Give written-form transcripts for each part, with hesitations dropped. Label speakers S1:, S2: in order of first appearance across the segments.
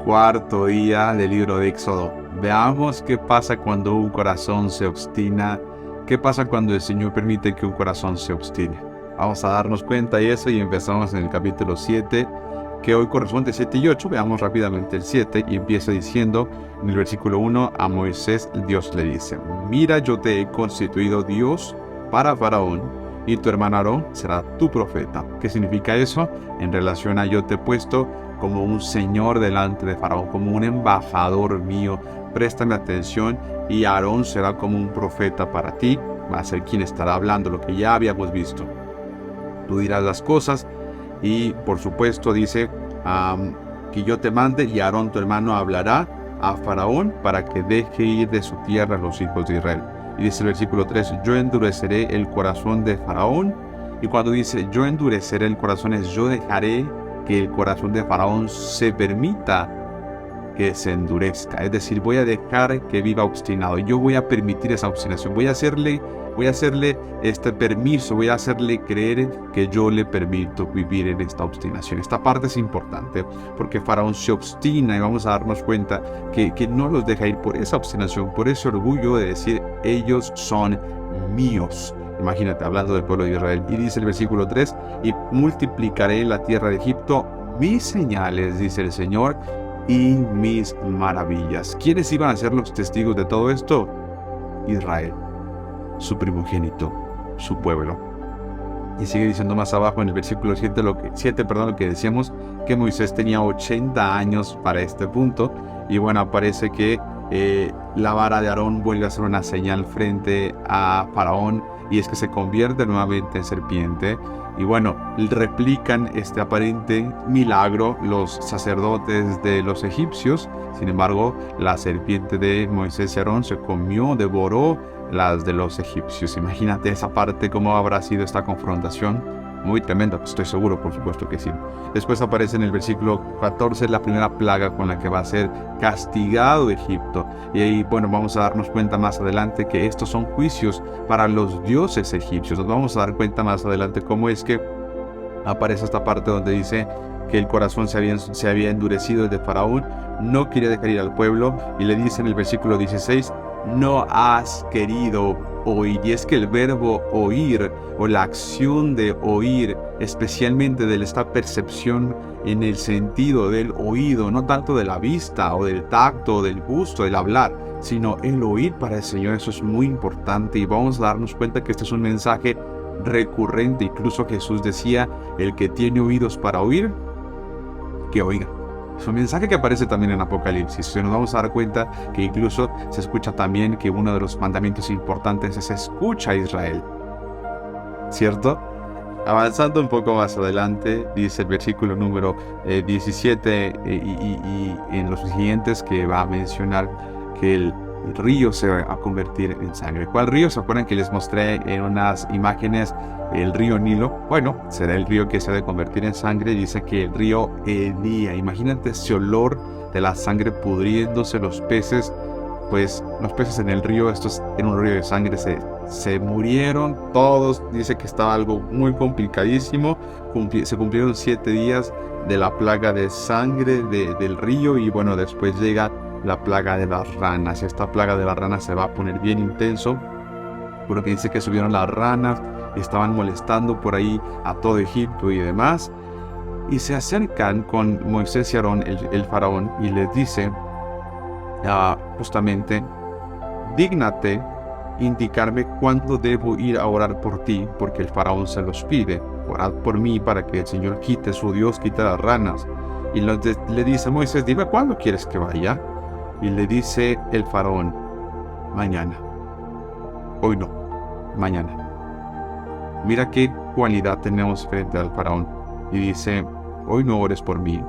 S1: cuarto día del libro de Éxodo. Veamos qué pasa cuando un corazón se obstina, qué pasa cuando el Señor permite que un corazón se obstine. Vamos a darnos cuenta de eso y empezamos en el capítulo 7, que hoy corresponde 7 y 8. Veamos rápidamente el 7 y empieza diciendo en el versículo 1, a Moisés Dios le dice: mira, yo te he constituido Dios para Faraón, y tu hermano Aarón será tu profeta. ¿Qué significa eso? En relación a yo te he puesto como un señor delante de Faraón, como un embajador mío. Préstame atención, y Aarón será como un profeta para ti. Va a ser quien estará hablando, lo que ya habíamos visto. Tú dirás las cosas, y por supuesto dice que yo te mande, y Aarón tu hermano hablará a Faraón para que deje ir de su tierra a los hijos de Israel. Y dice el versículo 3, yo endureceré el corazón de Faraón. Y cuando dice yo endureceré el corazón, es yo dejaré que el corazón de Faraón se permita que se endurezca. Es decir, voy a dejar que viva obstinado. Yo voy a permitir esa obstinación. Voy a hacerle este permiso, voy a hacerle creer que yo le permito vivir en esta obstinación. Esta parte es importante porque Faraón se obstina, y vamos a darnos cuenta que no los deja ir por esa obstinación, por ese orgullo de decir ellos son míos. Imagínate, hablando del pueblo de Israel. Y dice el versículo 3, y multiplicaré en la tierra de Egipto mis señales, dice el Señor, y mis maravillas. ¿Quiénes iban a ser los testigos de todo esto? Israel, su primogénito, su pueblo. Y sigue diciendo más abajo en el versículo 7, lo que decíamos, que Moisés tenía 80 años para este punto. Y bueno, aparece que la vara de Aarón vuelve a ser una señal frente a Faraón, y es que se convierte nuevamente en serpiente. Y bueno, replican este aparente milagro los sacerdotes de los egipcios. Sin embargo, la serpiente de Moisés y Aarón se comió, devoró las de los egipcios. Imagínate esa parte, cómo habrá sido esta confrontación. Muy tremenda, pues estoy seguro, por supuesto que sí. Después aparece en el versículo 14 la primera plaga con la que va a ser castigado Egipto. Y ahí, bueno, vamos a darnos cuenta más adelante que estos son juicios para los dioses egipcios. Nos vamos a dar cuenta más adelante cómo es que aparece esta parte donde dice que el corazón se había endurecido desde Faraón, no quería dejar ir al pueblo, y le dice en el versículo 16, no has querido oír. Y es que el verbo oír, o la acción de oír, especialmente de esta percepción en el sentido del oído, no tanto de la vista o del tacto o del gusto, del hablar, sino el oír para el Señor, eso es muy importante. Y vamos a darnos cuenta que este es un mensaje recurrente. Incluso Jesús decía, el que tiene oídos para oír, que oiga. Es un mensaje que aparece también en Apocalipsis. Nos vamos a dar cuenta que incluso se escucha también que uno de los mandamientos importantes es escucha a Israel, ¿cierto? Avanzando un poco más adelante, dice el versículo número 17 y en los siguientes, que va a mencionar que el río se va a convertir en sangre. ¿Cuál río? ¿Se acuerdan que les mostré en unas imágenes el río Nilo? Bueno, será el río que se ha de convertir en sangre. Dice que el río Edía. Imagínate ese olor de la sangre pudriéndose, los peces. Pues los peces en el río, esto es en un río de sangre, se murieron todos. Dice que estaba algo muy complicadísimo. Se cumplieron 7 días de la plaga de sangre del río, y bueno, después llega la plaga de las ranas. Esta plaga de las ranas se va a poner bien intenso, porque dice que subieron las ranas, estaban molestando por ahí a todo Egipto y demás, y se acercan con Moisés y Aarón, el faraón, y les dice justamente, dígnate indicarme cuándo debo ir a orar por ti, porque el faraón se los pide. Orad por mí para que el Señor quite, su Dios quite las ranas. Y le dice Moisés, dime cuándo quieres que vaya. Y le dice el faraón, mañana. Hoy no, mañana. Mira qué cualidad tenemos frente al faraón. Y dice, hoy no ores por mí,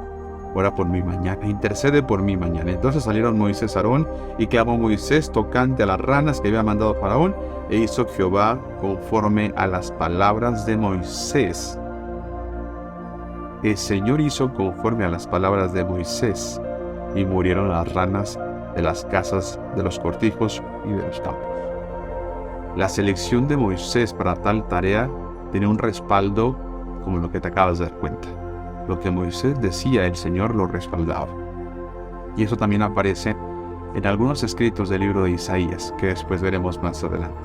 S1: ora por mí mañana, intercede por mí mañana. Entonces salieron Moisés y Aarón, y quedó Moisés tocante a las ranas que había mandado Faraón, e hizo Jehová conforme a las palabras de Moisés. El Señor hizo conforme a las palabras de Moisés, y murieron las ranas de las casas, de los cortijos y de los campos. La selección de Moisés para tal tarea tiene un respaldo como lo que te acabas de dar cuenta. Lo que Moisés decía, el Señor lo respaldaba. Y eso también aparece en algunos escritos del libro de Isaías, que después veremos más adelante.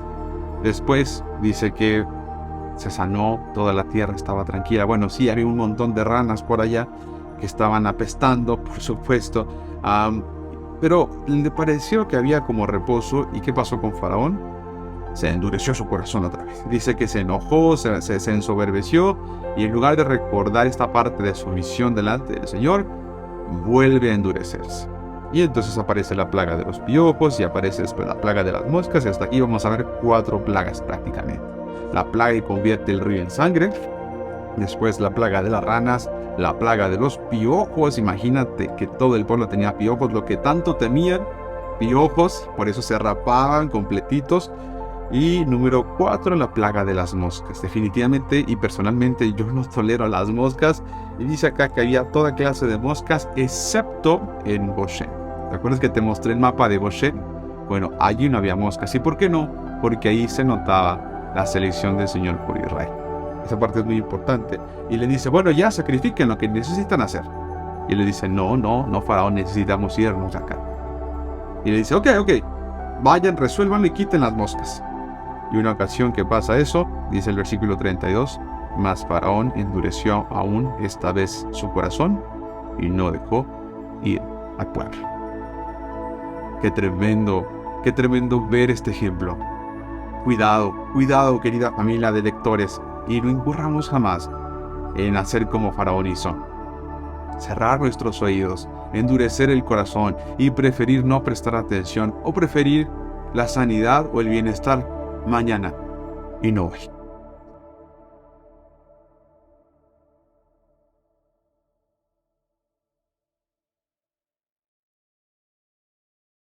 S1: Después dice que se sanó, toda la tierra estaba tranquila. Bueno, sí, había un montón de ranas por allá que estaban apestando, por supuesto, pero le pareció que había como reposo. ¿Y qué pasó con Faraón? Se endureció su corazón otra vez. Dice que se enojó, se ensoberbeció, y en lugar de recordar esta parte de su misión delante del Señor, vuelve a endurecerse. Y entonces aparece la plaga de los piojos y aparece después la plaga de las moscas, y hasta aquí vamos a ver 4 plagas prácticamente. La plaga que convierte el río en sangre, después la plaga de las ranas, la plaga de los piojos. Imagínate que todo el pueblo tenía piojos, lo que tanto temían, piojos, por eso se rapaban completitos. Y número 4, la plaga de las moscas. Definitivamente y personalmente yo no tolero a las moscas. Y dice acá que había toda clase de moscas excepto en Goshen. ¿Te acuerdas que te mostré el mapa de Goshen? Bueno, allí no había moscas. ¿Y por qué no? Porque ahí se notaba la selección del Señor por Israel. Esa parte es muy importante. Y le dice, bueno, ya sacrifiquen lo que necesitan hacer. Y le dice, no, Faraón, necesitamos irnos acá. Y le dice, ok, vayan, resuélvanlo y quiten las moscas. Y una ocasión que pasa eso, dice el versículo 32, mas Faraón endureció aún esta vez su corazón y no dejó ir al pueblo. Qué tremendo ver este ejemplo. Cuidado, querida familia de lectores, y no incurramos jamás en hacer como Faraón hizo. Cerrar nuestros oídos, endurecer el corazón y preferir no prestar atención, o preferir la sanidad o el bienestar mañana y no hoy.